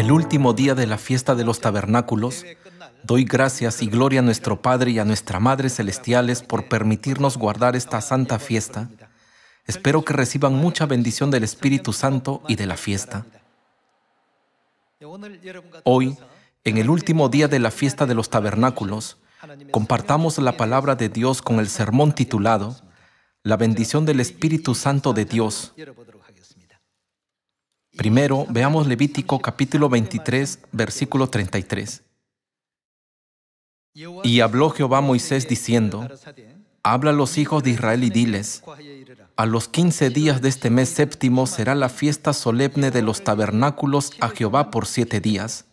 el último día de la fiesta de los tabernáculos, doy gracias y gloria a nuestro Padre y a nuestra Madre Celestiales por permitirnos guardar esta santa fiesta. Espero que reciban mucha bendición del Espíritu Santo y de la fiesta. Hoy, en el último día de la fiesta de los tabernáculos, compartamos la palabra de Dios con el sermón titulado La bendición del Espíritu Santo de Dios. Primero, veamos Levítico capítulo 23, versículo 33. Y habló Jehová a Moisés diciendo: Habla a los hijos de Israel y diles: a los 15 días de este mes séptimo será la fiesta solemne de los tabernáculos a Jehová por 7 días.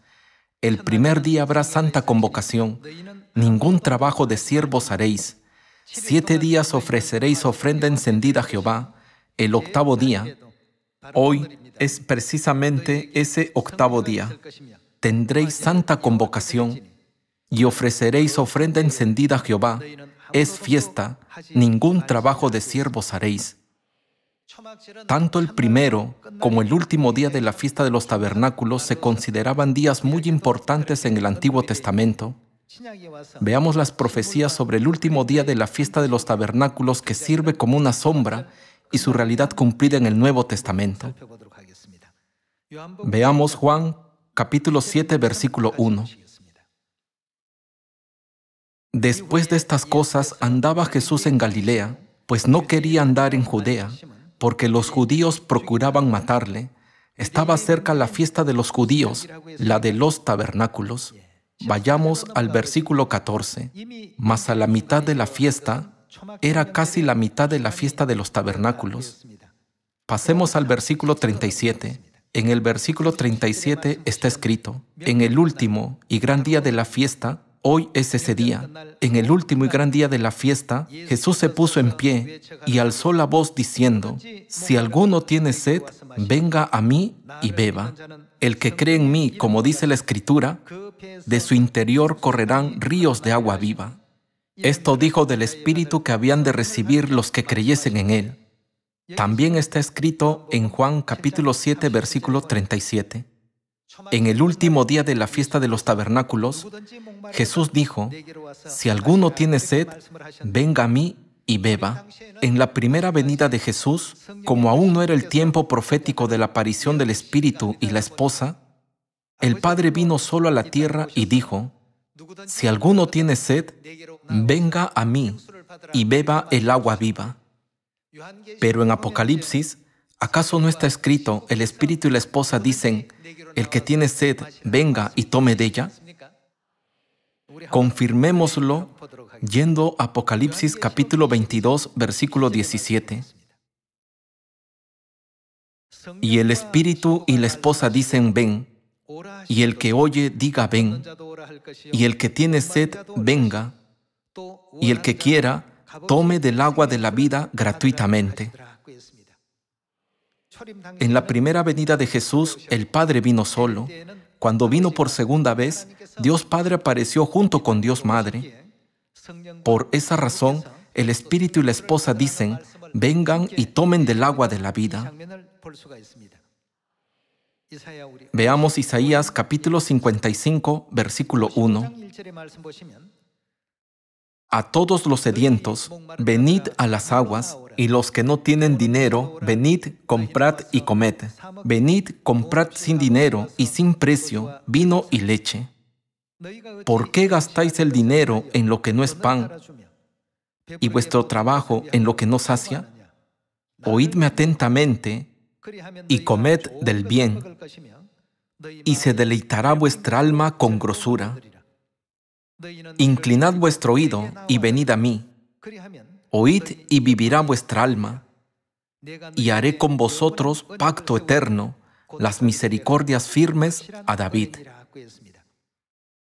El primer día habrá santa convocación. Ningún trabajo de siervos haréis. 7 días ofreceréis ofrenda encendida a Jehová. El octavo día, hoy es precisamente ese octavo día, tendréis santa convocación y ofreceréis ofrenda encendida a Jehová. Es fiesta, ningún trabajo de siervos haréis. Tanto el primero como el último día de la fiesta de los tabernáculos se consideraban días muy importantes en el Antiguo Testamento. Veamos las profecías sobre el último día de la fiesta de los tabernáculos, que sirve como una sombra, y su realidad cumplida en el Nuevo Testamento. Veamos Juan capítulo 7, versículo 1. Después de estas cosas andaba Jesús en Galilea, pues no quería andar en Judea, porque los judíos procuraban matarle. Estaba cerca la fiesta de los judíos, la de los tabernáculos. Vayamos al versículo 14. Mas a la mitad de la fiesta, era casi la mitad de la fiesta de los tabernáculos. Pasemos al versículo 37. En el versículo 37 está escrito: en el último y gran día de la fiesta, hoy es ese día. En el último y gran día de la fiesta, Jesús se puso en pie y alzó la voz diciendo: si alguno tiene sed, venga a mí y beba. El que cree en mí, como dice la Escritura, de su interior correrán ríos de agua viva. Esto dijo del Espíritu que habían de recibir los que creyesen en Él. También está escrito en Juan capítulo 7, versículo 37. En el último día de la fiesta de los tabernáculos, Jesús dijo: si alguno tiene sed, venga a mí y beba. En la primera venida de Jesús, como aún no era el tiempo profético de la aparición del Espíritu y la esposa, el Padre vino solo a la tierra y dijo: si alguno tiene sed, venga a mí y beba el agua viva. Pero en Apocalipsis, ¿acaso no está escrito: el Espíritu y la esposa dicen: el que tiene sed, venga y tome de ella? Confirmémoslo yendo a Apocalipsis capítulo 22, versículo 17. Y el Espíritu y la esposa dicen: ven. Y el que oye, diga: ven. Y el que tiene sed, venga. Y el que quiera, tome del agua de la vida gratuitamente. En la primera venida de Jesús, el Padre vino solo. Cuando vino por segunda vez, Dios Padre apareció junto con Dios Madre. Por esa razón, el Espíritu y la esposa dicen: vengan y tomen del agua de la vida. Veamos Isaías capítulo 55, versículo 1. A todos los sedientos, venid a las aguas, y los que no tienen dinero, venid, comprad y comed. Venid, comprad sin dinero y sin precio vino y leche. ¿Por qué gastáis el dinero en lo que no es pan, y vuestro trabajo en lo que no sacia? Oídme atentamente y comed del bien, y se deleitará vuestra alma con grosura. Inclinad vuestro oído y venid a mí. Oíd y vivirá vuestra alma, y haré con vosotros pacto eterno, las misericordias firmes a David.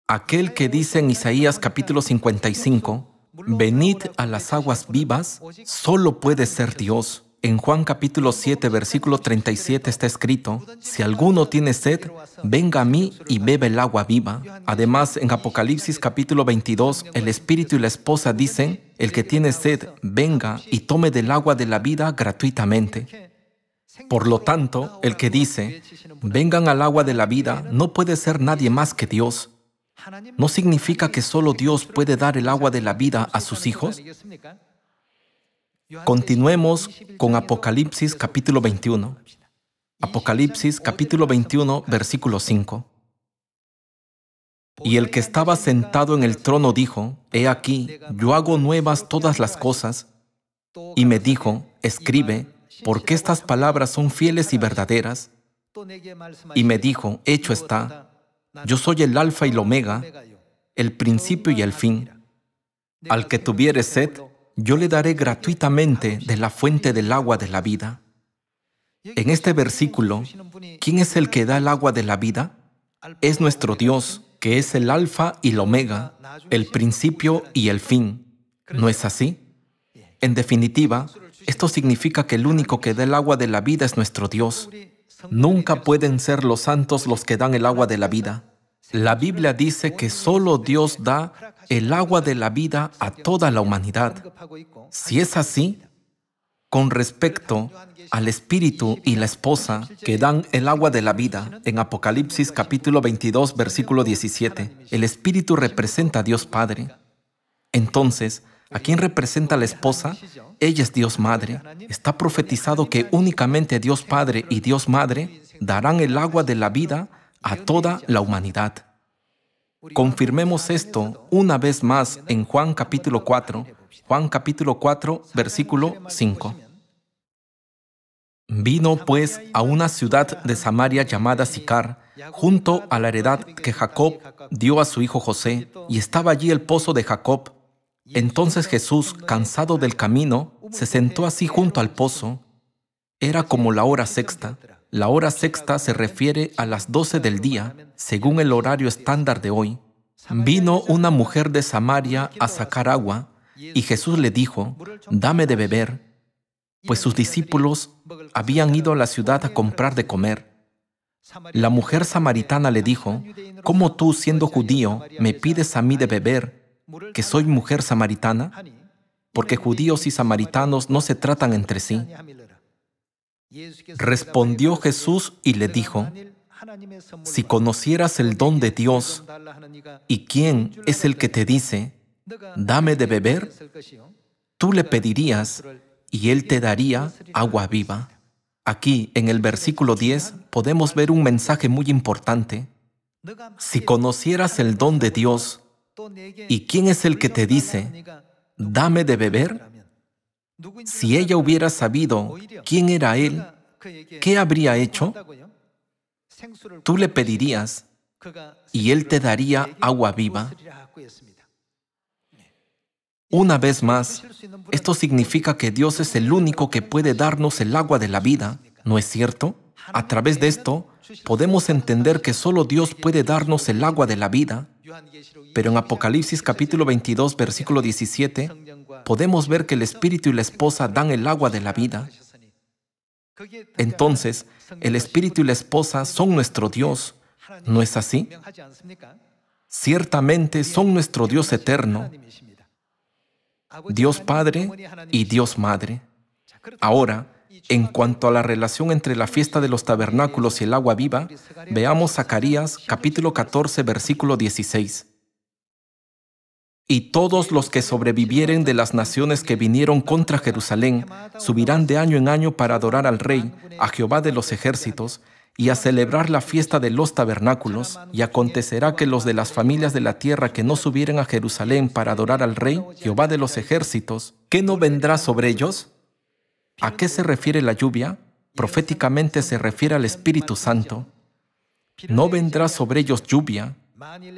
Aquel que dice en Isaías capítulo 55, venid a las aguas vivas, solo puede ser Dios. En Juan capítulo 7, versículo 37 está escrito: si alguno tiene sed, venga a mí y bebe el agua viva. Además, en Apocalipsis capítulo 22, el Espíritu y la esposa dicen: el que tiene sed, venga y tome del agua de la vida gratuitamente. Por lo tanto, el que dice, vengan al agua de la vida, no puede ser nadie más que Dios. ¿No significa que solo Dios puede dar el agua de la vida a sus hijos? Continuemos con Apocalipsis capítulo 21. Apocalipsis capítulo 21, versículo 5. Y el que estaba sentado en el trono dijo, he aquí, yo hago nuevas todas las cosas. Y me dijo, escribe, porque estas palabras son fieles y verdaderas. Y me dijo, hecho está, yo soy el Alfa y el Omega, el principio y el fin. Al que tuviere sed, yo le daré gratuitamente de la fuente del agua de la vida. En este versículo, ¿quién es el que da el agua de la vida? Es nuestro Dios, que es el Alfa y el Omega, el principio y el fin. ¿No es así? En definitiva, esto significa que el único que da el agua de la vida es nuestro Dios. Nunca pueden ser los santos los que dan el agua de la vida. La Biblia dice que solo Dios da el agua de la vida a toda la humanidad. Si es así, con respecto al Espíritu y la esposa que dan el agua de la vida, en Apocalipsis capítulo 22, versículo 17, el Espíritu representa a Dios Padre. Entonces, ¿a quién representa la esposa? Ella es Dios Madre. Está profetizado que únicamente Dios Padre y Dios Madre darán el agua de la vida a toda la humanidad. Confirmemos esto una vez más en Juan capítulo 4, versículo 5. Vino pues a una ciudad de Samaria llamada Sicar, junto a la heredad que Jacob dio a su hijo José, y estaba allí el pozo de Jacob. Entonces Jesús, cansado del camino, se sentó así junto al pozo. Era como la hora sexta. La hora sexta se refiere a las 12 del día, según el horario estándar de hoy. Vino una mujer de Samaria a sacar agua, y Jesús le dijo, dame de beber, pues sus discípulos habían ido a la ciudad a comprar de comer. La mujer samaritana le dijo, ¿cómo tú, siendo judío, me pides a mí de beber, que soy mujer samaritana? Porque judíos y samaritanos no se tratan entre sí. Respondió Jesús y le dijo, si conocieras el don de Dios y quién es el que te dice, dame de beber, tú le pedirías y él te daría agua viva. Aquí, en el versículo 10, podemos ver un mensaje muy importante. Si conocieras el don de Dios y quién es el que te dice, dame de beber, si ella hubiera sabido quién era él, ¿qué habría hecho? Tú le pedirías y él te daría agua viva. Una vez más, esto significa que Dios es el único que puede darnos el agua de la vida, ¿no es cierto? A través de esto, podemos entender que solo Dios puede darnos el agua de la vida. Pero en Apocalipsis capítulo 22, versículo 17, podemos ver que el Espíritu y la esposa dan el agua de la vida. Entonces, el Espíritu y la esposa son nuestro Dios, ¿no es así? Ciertamente son nuestro Dios eterno, Dios Padre y Dios Madre. Ahora, en cuanto a la relación entre la fiesta de los tabernáculos y el agua viva, veamos Zacarías capítulo 14, versículo 16. Y todos los que sobrevivieren de las naciones que vinieron contra Jerusalén subirán de año en año para adorar al Rey, a Jehová de los ejércitos, y a celebrar la fiesta de los tabernáculos. Y acontecerá que los de las familias de la tierra que no subieren a Jerusalén para adorar al Rey, Jehová de los ejércitos, ¿qué no vendrá sobre ellos? ¿A qué se refiere la lluvia? Proféticamente se refiere al Espíritu Santo. No vendrá sobre ellos lluvia,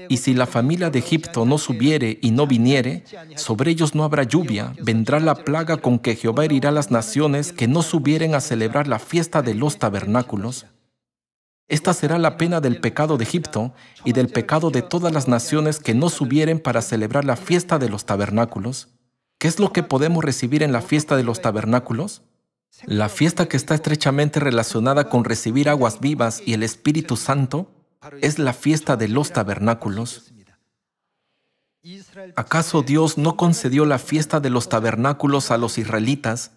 y si la familia de Egipto no subiere y no viniere, sobre ellos no habrá lluvia. Vendrá la plaga con que Jehová herirá a las naciones que no subieren a celebrar la fiesta de los tabernáculos. Esta será la pena del pecado de Egipto y del pecado de todas las naciones que no subieren para celebrar la fiesta de los tabernáculos. ¿Qué es lo que podemos recibir en la fiesta de los tabernáculos? La fiesta que está estrechamente relacionada con recibir aguas vivas y el Espíritu Santo es la fiesta de los tabernáculos. ¿Acaso Dios no concedió la fiesta de los tabernáculos a los israelitas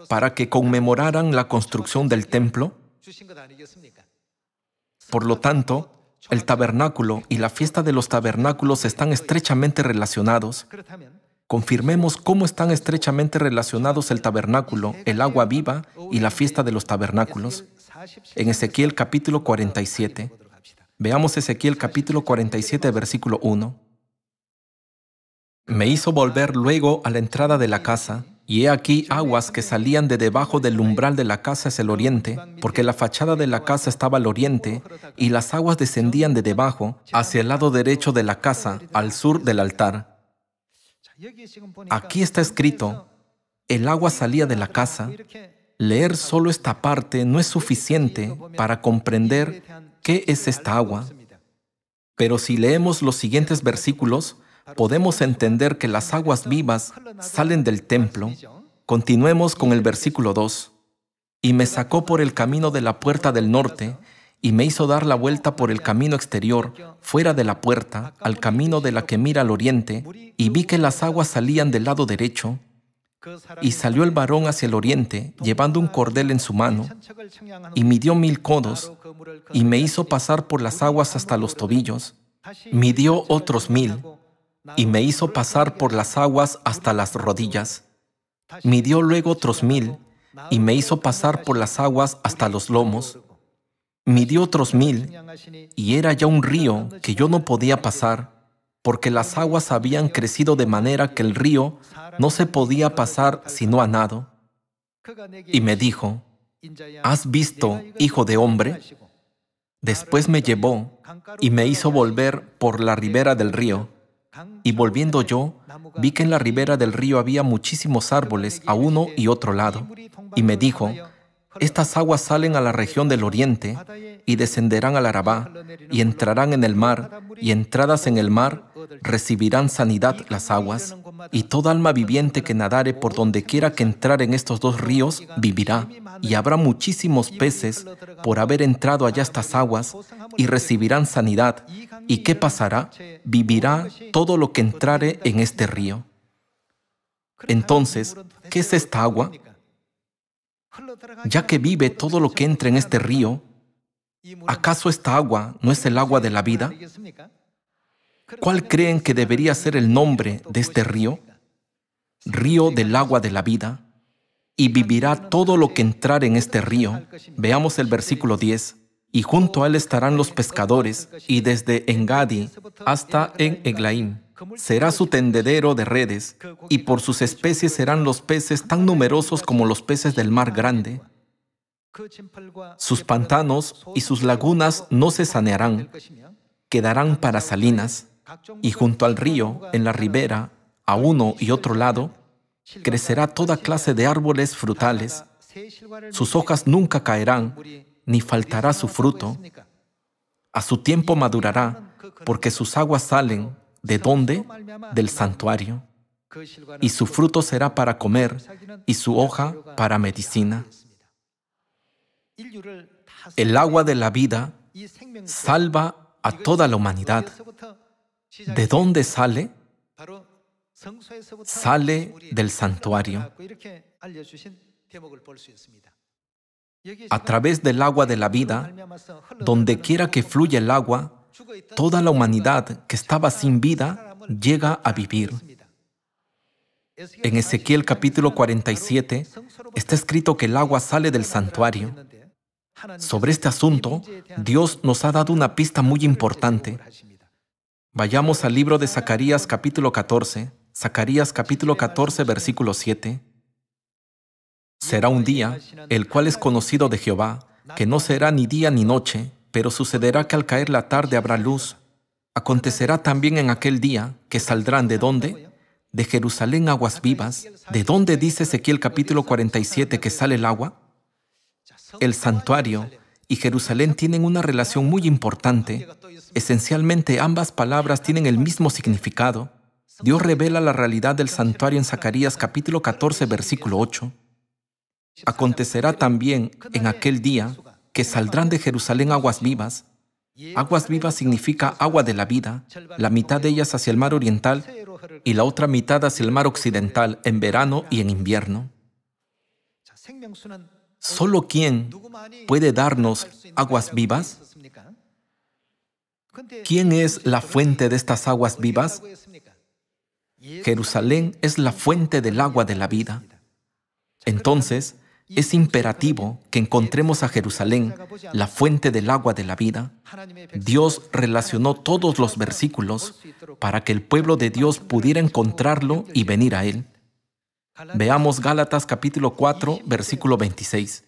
para que conmemoraran la construcción del templo. Por lo tanto, el tabernáculo y la fiesta de los tabernáculos están estrechamente relacionados. Confirmemos cómo están estrechamente relacionados el tabernáculo, el agua viva y la fiesta de los tabernáculos. En Ezequiel capítulo 47. Veamos Ezequiel capítulo 47, versículo 1. Me hizo volver luego a la entrada de la casa, y he aquí aguas que salían de debajo del umbral de la casa hacia el oriente, porque la fachada de la casa estaba al oriente, y las aguas descendían de debajo hacia el lado derecho de la casa, al sur del altar. Aquí está escrito, el agua salía de la casa. Leer solo esta parte no es suficiente para comprender qué es esta agua. Pero si leemos los siguientes versículos, podemos entender que las aguas vivas salen del templo. Continuemos con el versículo 2. Y me sacó por el camino de la puerta del norte, y me hizo dar la vuelta por el camino exterior, fuera de la puerta, al camino de la que mira al oriente, y vi que las aguas salían del lado derecho. Y salió el varón hacia el oriente, llevando un cordel en su mano, y midió 1000 codos, y me hizo pasar por las aguas hasta los tobillos. Midió otros 1000, y me hizo pasar por las aguas hasta las rodillas. Midió luego otros 1000, y me hizo pasar por las aguas hasta los lomos. Midió otros 1000, y era ya un río que yo no podía pasar, porque las aguas habían crecido de manera que el río no se podía pasar sino a nado. Y me dijo, ¿has visto, hijo de hombre? Después me llevó y me hizo volver por la ribera del río. Y volviendo yo, vi que en la ribera del río había muchísimos árboles a uno y otro lado. Y me dijo, estas aguas salen a la región del oriente y descenderán al Arabá y entrarán en el mar, y entradas en el mar recibirán sanidad las aguas. Y toda alma viviente que nadare por donde quiera que entrar en estos dos ríos vivirá. Y habrá muchísimos peces por haber entrado allá estas aguas y recibirán sanidad. ¿Y qué pasará? Vivirá todo lo que entrare en este río. Entonces, ¿qué es esta agua? Ya que vive todo lo que entra en este río, ¿acaso esta agua no es el agua de la vida? ¿Cuál creen que debería ser el nombre de este río? Río del agua de la vida. Y vivirá todo lo que entrare en este río. Veamos el versículo 10. Y junto a él estarán los pescadores, y desde Engadi hasta en Eglaim será su tendedero de redes, y por sus especies serán los peces tan numerosos como los peces del mar grande. Sus pantanos y sus lagunas no se sanearán, quedarán para salinas, y junto al río, en la ribera, a uno y otro lado, crecerá toda clase de árboles frutales. Sus hojas nunca caerán, ni faltará su fruto. A su tiempo madurará, porque sus aguas salen, ¿de dónde? Del santuario. Y su fruto será para comer, y su hoja para medicina. El agua de la vida salva a toda la humanidad. ¿De dónde sale? Sale del santuario. A través del agua de la vida, donde quiera que fluya el agua, toda la humanidad que estaba sin vida llega a vivir. En Ezequiel capítulo 47 está escrito que el agua sale del santuario. Sobre este asunto, Dios nos ha dado una pista muy importante. Vayamos al libro de Zacarías capítulo 14. Zacarías capítulo 14, versículo 7. Será un día, el cual es conocido de Jehová, que no será ni día ni noche, pero sucederá que al caer la tarde habrá luz. Acontecerá también en aquel día que saldrán ¿de dónde? De Jerusalén aguas vivas. ¿De dónde dice Ezequiel capítulo 47 que sale el agua? El santuario y Jerusalén tienen una relación muy importante. Esencialmente ambas palabras tienen el mismo significado. Dios revela la realidad del santuario en Zacarías capítulo 14, versículo 8. Acontecerá también en aquel día que saldrán de Jerusalén aguas vivas. Aguas vivas significa agua de la vida, la mitad de ellas hacia el mar oriental y la otra mitad hacia el mar occidental en verano y en invierno. ¿Solo quién puede darnos aguas vivas? ¿Quién es la fuente de estas aguas vivas? Jerusalén es la fuente del agua de la vida. Entonces, es imperativo que encontremos a Jerusalén, la fuente del agua de la vida. Dios relacionó todos los versículos para que el pueblo de Dios pudiera encontrarlo y venir a Él. Veamos Gálatas capítulo 4, versículo 26.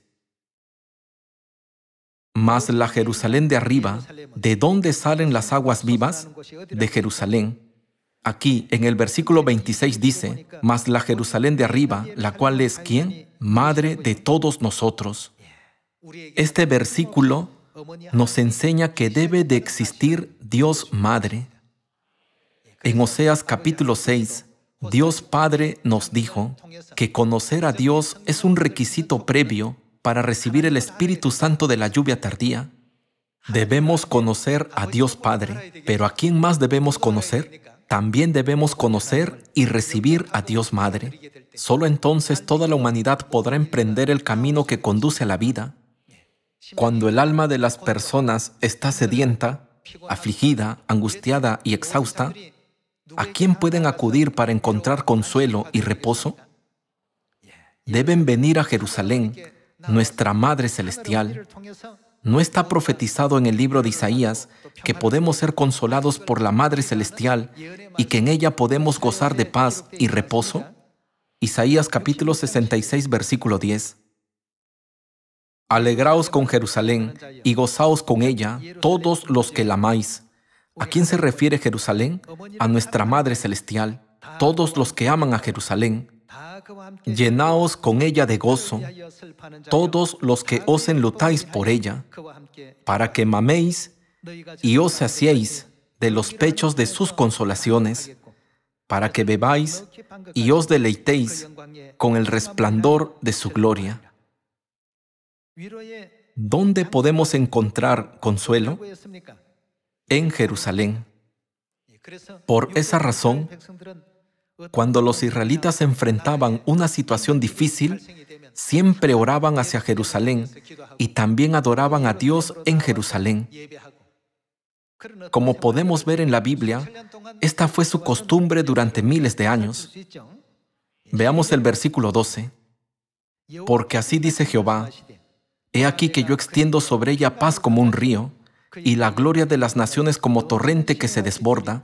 Mas la Jerusalén de arriba, ¿de dónde salen las aguas vivas? De Jerusalén. Aquí, en el versículo 26 dice, mas la Jerusalén de arriba, la cual es ¿quién? Madre de todos nosotros. Este versículo nos enseña que debe de existir Dios Madre. En Oseas capítulo 6, Dios Padre nos dijo que conocer a Dios es un requisito previo para recibir el Espíritu Santo de la lluvia tardía. Debemos conocer a Dios Padre, pero ¿a quién más debemos conocer? También debemos conocer y recibir a Dios Madre. Solo entonces toda la humanidad podrá emprender el camino que conduce a la vida. Cuando el alma de las personas está sedienta, afligida, angustiada y exhausta, ¿a quién pueden acudir para encontrar consuelo y reposo? Deben venir a Jerusalén, nuestra Madre Celestial. ¿No está profetizado en el libro de Isaías que podemos ser consolados por la Madre Celestial y que en ella podemos gozar de paz y reposo? Isaías capítulo 66, versículo 10. Alegraos con Jerusalén y gozaos con ella, todos los que la amáis. ¿A quién se refiere Jerusalén? A nuestra Madre Celestial. Todos los que aman a Jerusalén. Llenaos con ella de gozo, todos los que os enlutáis por ella, para que maméis y os saciéis de los pechos de sus consolaciones, para que bebáis y os deleitéis con el resplandor de su gloria. ¿Dónde podemos encontrar consuelo? En Jerusalén. Por esa razón, cuando los israelitas enfrentaban una situación difícil, siempre oraban hacia Jerusalén y también adoraban a Dios en Jerusalén. Como podemos ver en la Biblia, esta fue su costumbre durante miles de años. Veamos el versículo 12. Porque así dice Jehová, he aquí que yo extiendo sobre ella paz como un río, y la gloria de las naciones como torrente que se desborda.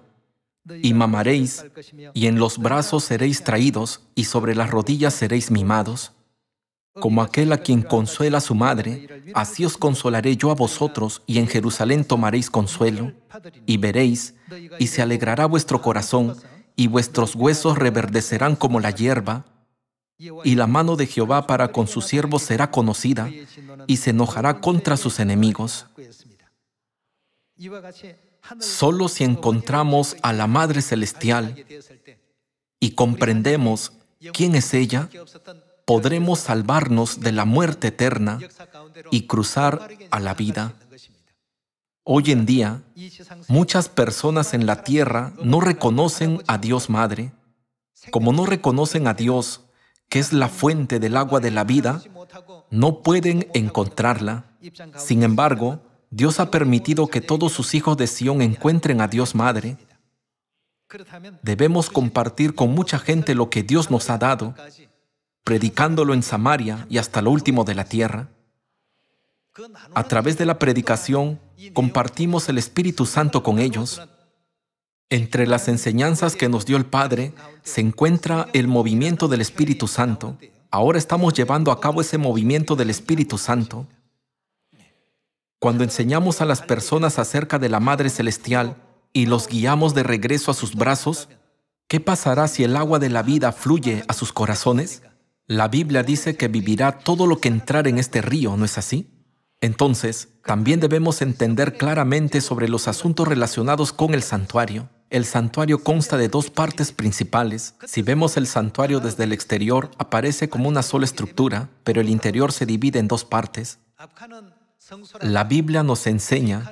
Y mamaréis, y en los brazos seréis traídos, y sobre las rodillas seréis mimados. Como aquel a quien consuela su madre, así os consolaré yo a vosotros, y en Jerusalén tomaréis consuelo, y veréis, y se alegrará vuestro corazón, y vuestros huesos reverdecerán como la hierba, y la mano de Jehová para con sus siervos será conocida, y se enojará contra sus enemigos. Solo si encontramos a la Madre Celestial y comprendemos quién es ella, podremos salvarnos de la muerte eterna y cruzar a la vida. Hoy en día, muchas personas en la tierra no reconocen a Dios Madre. Como no reconocen a Dios, que es la fuente del agua de la vida, no pueden encontrarla. Sin embargo, Dios ha permitido que todos sus hijos de Sión encuentren a Dios Madre. Debemos compartir con mucha gente lo que Dios nos ha dado, predicándolo en Samaria y hasta lo último de la tierra. A través de la predicación, compartimos el Espíritu Santo con ellos. Entre las enseñanzas que nos dio el Padre, se encuentra el movimiento del Espíritu Santo. Ahora estamos llevando a cabo ese movimiento del Espíritu Santo. Cuando enseñamos a las personas acerca de la Madre Celestial y los guiamos de regreso a sus brazos, ¿qué pasará si el agua de la vida fluye a sus corazones? La Biblia dice que vivirá todo lo que entrar en este río, ¿no es así? Entonces, también debemos entender claramente sobre los asuntos relacionados con el santuario. El santuario consta de dos partes principales. Si vemos el santuario desde el exterior, aparece como una sola estructura, pero el interior se divide en dos partes. La Biblia nos enseña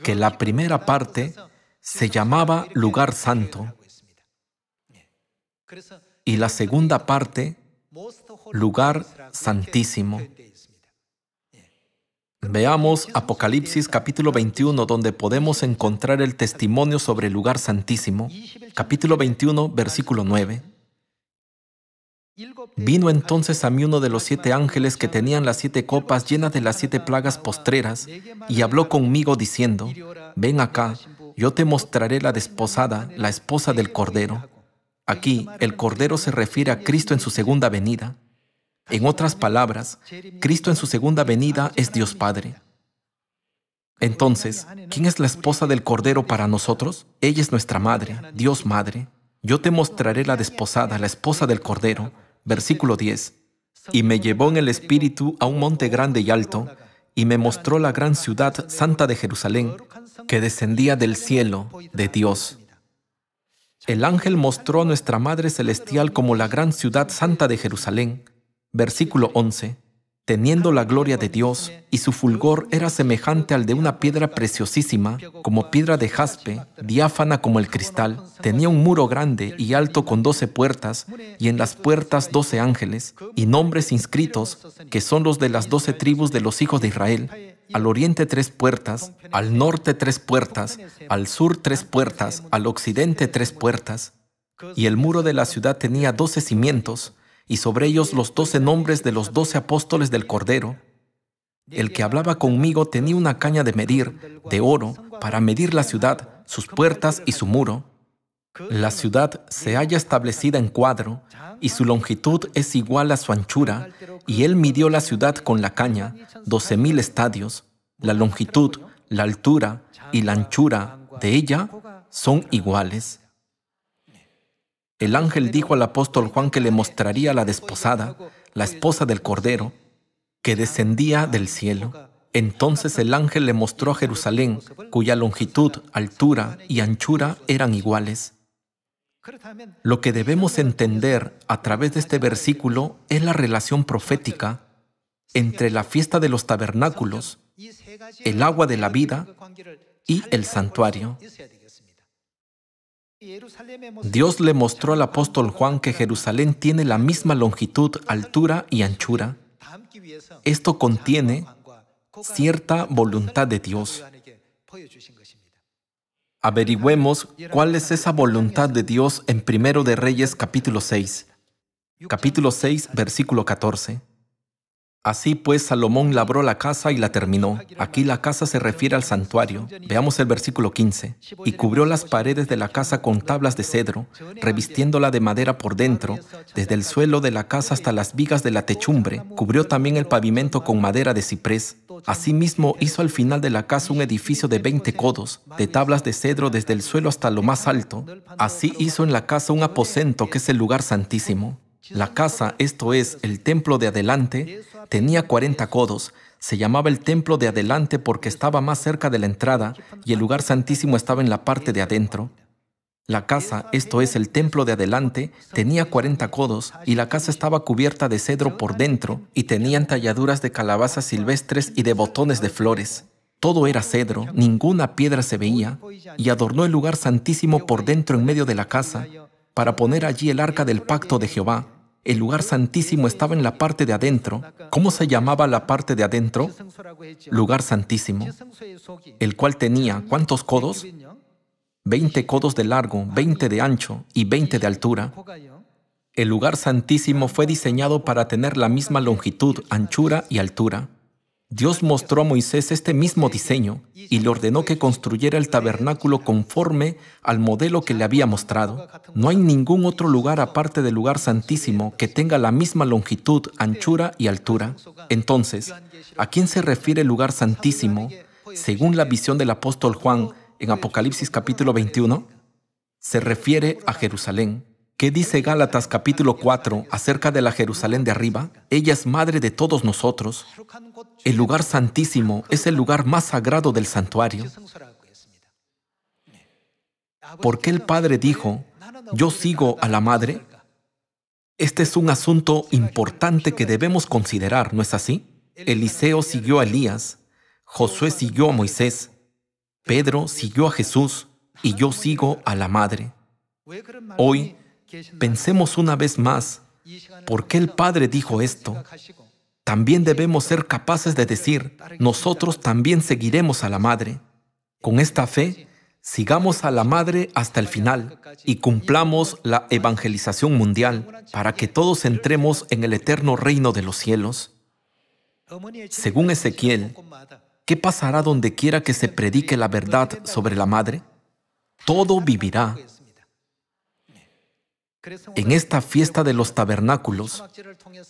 que la primera parte se llamaba lugar santo y la segunda parte lugar santísimo. Veamos Apocalipsis capítulo 21, donde podemos encontrar el testimonio sobre el lugar santísimo. Capítulo 21, versículo 9. Vino entonces a mí uno de los 7 ángeles que tenían las 7 copas llenas de las 7 plagas postreras, y habló conmigo diciendo: ven acá, yo te mostraré la desposada, la esposa del Cordero. Aquí, el Cordero se refiere a Cristo en su segunda venida. En otras palabras, Cristo en su segunda venida es Dios Padre. Entonces, ¿quién es la esposa del Cordero para nosotros? Ella es nuestra Madre, Dios Madre. Yo te mostraré la desposada, la esposa del Cordero. Versículo 10. Y me llevó en el Espíritu a un monte grande y alto, y me mostró la gran ciudad santa de Jerusalén, que descendía del cielo de Dios. El ángel mostró a nuestra Madre Celestial como la gran ciudad santa de Jerusalén. Versículo 11. Teniendo la gloria de Dios, y su fulgor era semejante al de una piedra preciosísima, como piedra de jaspe, diáfana como el cristal. Tenía un muro grande y alto con 12 puertas, y en las puertas 12 ángeles, y nombres inscritos, que son los de las 12 tribus de los hijos de Israel. Al oriente 3 puertas, al norte 3 puertas, al sur 3 puertas, al occidente 3 puertas. Y el muro de la ciudad tenía 12 cimientos, y sobre ellos los 12 nombres de los 12 apóstoles del Cordero. El que hablaba conmigo tenía una caña de medir, de oro, para medir la ciudad, sus puertas y su muro. La ciudad se halla establecida en cuadro, y su longitud es igual a su anchura, y él midió la ciudad con la caña, 12,000 estadios. La longitud, la altura y la anchura de ella son iguales. El ángel dijo al apóstol Juan que le mostraría la desposada, la esposa del Cordero, que descendía del cielo. Entonces el ángel le mostró a Jerusalén, cuya longitud, altura y anchura eran iguales. Lo que debemos entender a través de este versículo es la relación profética entre la fiesta de los tabernáculos, el agua de la vida y el santuario. Dios le mostró al apóstol Juan que Jerusalén tiene la misma longitud, altura y anchura. Esto contiene cierta voluntad de Dios. Averigüemos cuál es esa voluntad de Dios en 1 de Reyes capítulo 6. Capítulo 6, versículo 14. Así pues, Salomón labró la casa y la terminó. Aquí la casa se refiere al santuario. Veamos el versículo 15. Y cubrió las paredes de la casa con tablas de cedro, revistiéndola de madera por dentro, desde el suelo de la casa hasta las vigas de la techumbre. Cubrió también el pavimento con madera de ciprés. Asimismo, hizo al final de la casa un edificio de 20 codos, de tablas de cedro desde el suelo hasta lo más alto. Así hizo en la casa un aposento que es el lugar santísimo. La casa, esto es, el templo de adelante, tenía 40 codos. Se llamaba el templo de adelante porque estaba más cerca de la entrada y el lugar santísimo estaba en la parte de adentro. La casa, esto es, el templo de adelante, tenía 40 codos y la casa estaba cubierta de cedro por dentro y tenían talladuras de calabazas silvestres y de botones de flores. Todo era cedro, ninguna piedra se veía, y adornó el lugar santísimo por dentro en medio de la casa, para poner allí el arca del pacto de Jehová. El lugar santísimo estaba en la parte de adentro. ¿Cómo se llamaba la parte de adentro? Lugar santísimo, el cual tenía, ¿cuántos codos? 20 codos de largo, 20 de ancho y 20 de altura. El lugar santísimo fue diseñado para tener la misma longitud, anchura y altura. Dios mostró a Moisés este mismo diseño y le ordenó que construyera el tabernáculo conforme al modelo que le había mostrado. No hay ningún otro lugar aparte del lugar santísimo que tenga la misma longitud, anchura y altura. Entonces, ¿a quién se refiere el lugar santísimo según la visión del apóstol Juan en Apocalipsis capítulo 21? Se refiere a Jerusalén. ¿Qué dice Gálatas capítulo 4 acerca de la Jerusalén de arriba? Ella es madre de todos nosotros. El lugar santísimo es el lugar más sagrado del santuario. ¿Por qué el Padre dijo, yo sigo a la Madre? Este es un asunto importante que debemos considerar, ¿no es así? Eliseo siguió a Elías, Josué siguió a Moisés, Pedro siguió a Jesús y yo sigo a la Madre. Hoy, pensemos una vez más ¿por qué el Padre dijo esto? También debemos ser capaces de decir, nosotros también seguiremos a la Madre. Con esta fe, sigamos a la Madre hasta el final y cumplamos la evangelización mundial para que todos entremos en el eterno reino de los cielos. Según Ezequiel, ¿qué pasará donde quiera que se predique la verdad sobre la Madre? Todo vivirá. En esta fiesta de los tabernáculos,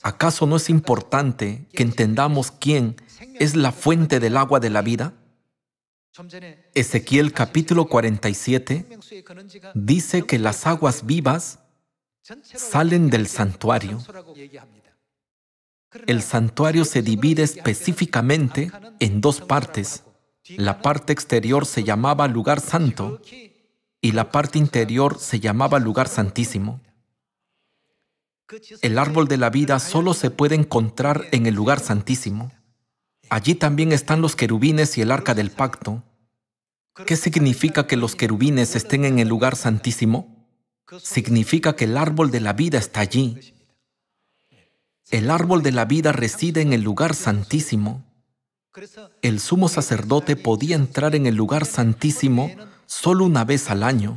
¿acaso no es importante que entendamos quién es la fuente del agua de la vida? Ezequiel capítulo 47 dice que las aguas vivas salen del santuario. El santuario se divide específicamente en dos partes. La parte exterior se llamaba lugar santo y la parte interior se llamaba lugar santísimo. El árbol de la vida solo se puede encontrar en el lugar santísimo. Allí también están los querubines y el arca del pacto. ¿Qué significa que los querubines estén en el lugar santísimo? Significa que el árbol de la vida está allí. El árbol de la vida reside en el lugar santísimo. El sumo sacerdote podía entrar en el lugar santísimo solo una vez al año.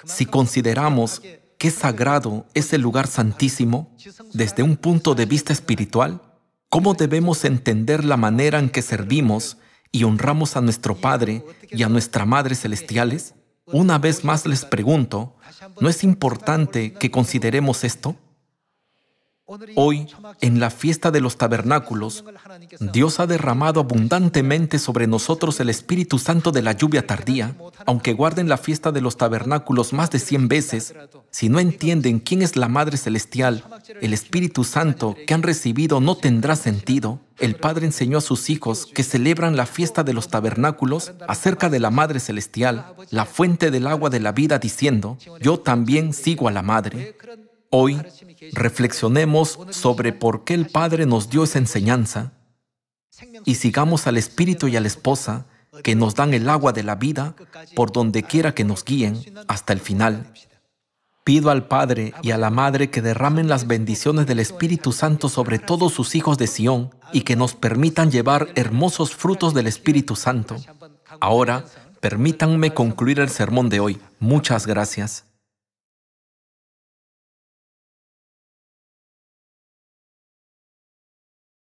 Si consideramos qué sagrado es el lugar santísimo desde un punto de vista espiritual, ¿cómo debemos entender la manera en que servimos y honramos a nuestro Padre y a nuestra Madre celestiales? Una vez más les pregunto, ¿no es importante que consideremos esto? Hoy, en la fiesta de los tabernáculos, Dios ha derramado abundantemente sobre nosotros el Espíritu Santo de la lluvia tardía. Aunque guarden la fiesta de los tabernáculos más de 100 veces, si no entienden quién es la Madre Celestial, el Espíritu Santo que han recibido no tendrá sentido. El Padre enseñó a sus hijos que celebran la fiesta de los tabernáculos acerca de la Madre Celestial, la fuente del agua de la vida, diciendo, yo también sigo a la Madre. Hoy, reflexionemos sobre por qué el Padre nos dio esa enseñanza y sigamos al Espíritu y a la Esposa que nos dan el agua de la vida por donde quiera que nos guíen hasta el final. Pido al Padre y a la Madre que derramen las bendiciones del Espíritu Santo sobre todos sus hijos de Sión y que nos permitan llevar hermosos frutos del Espíritu Santo. Ahora, permítanme concluir el sermón de hoy. Muchas gracias.